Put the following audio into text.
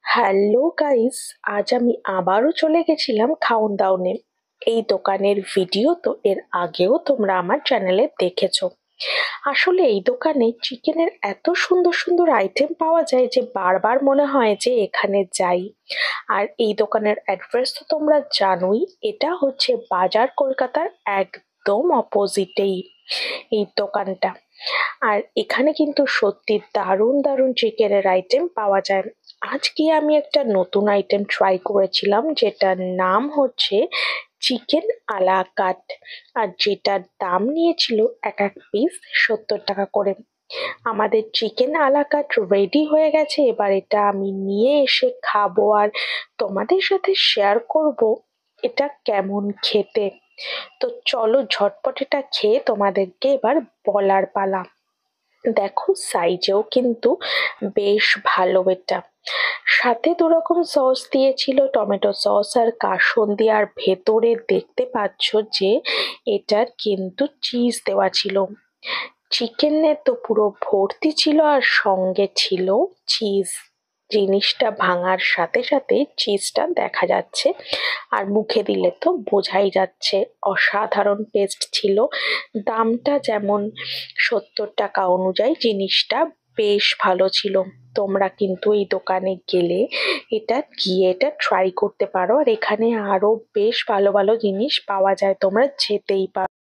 Hello guys, আজ আমি আবারও চলে গেছিলাম খাউন দাউনে। এই দোকানের ভিডিও তো এর আগেও তোমরা আমার চ্যানেলে দেখেছো। আসলে এই দোকানে চিকেনের এত সুন্দর সুন্দর আইটেম পাওয়া যায় যে বারবার মনে হয় যে এখানে যাই। আর এই দোকানের অ্যাড্রেস তো তোমরা জানোই, এটা হচ্ছে বাজার কলকাতার একদম অপোজিটেই এই দোকানটা। আর এখানে কিন্তু সত্যি দারুণ দারুণ চিকেনের আইটেম পাওয়া যায়। আজকে আমি একটা নতুন আইটেম ট্রাই করেছিলাম, যেটার নাম হচ্ছে চিকেন আলা কাট। আর যেটার দাম নিয়েছিল এক এক পিস 70 টাকা করে। আমাদের চিকেন আলা কাট রেডি হয়ে গেছে, এবার এটা আমি নিয়ে এসে খাবো আর তোমাদের সাথে শেয়ার করব এটা কেমন খেতে। তো চলো ঝটপট এটা খেয়ে তোমাদেরকে এবার বলার পালা। দেখো সাইজেও কিন্তু বেশ ভালো এটা। সাথে দুরকম সস দিয়েছিল, টমেটো সস আর কাসুন্দি, আর ভেতরে দেখতে পাচ্ছ যে এটার কিন্তু চিজ দেওয়া ছিল। চিকেনে তো পুরো ভর্তি ছিল আর সঙ্গে ছিল চিজ। জিনিসটা ভাঙার সাথে সাথে চিজটা দেখা যাচ্ছে, আর মুখে দিলে তো বোঝাই যাচ্ছে অসাধারণ টেস্ট ছিল। দামটা যেমন 70 টাকা অনুযায়ী জিনিসটা বেশ ভালো ছিল। তোমরা কিন্তু এই দোকানে গেলে এটা ট্রাই করতে পারো। আর এখানে আরো বেশ ভালো ভালো জিনিস পাওয়া যায়, তোমরা যেতেই পারো।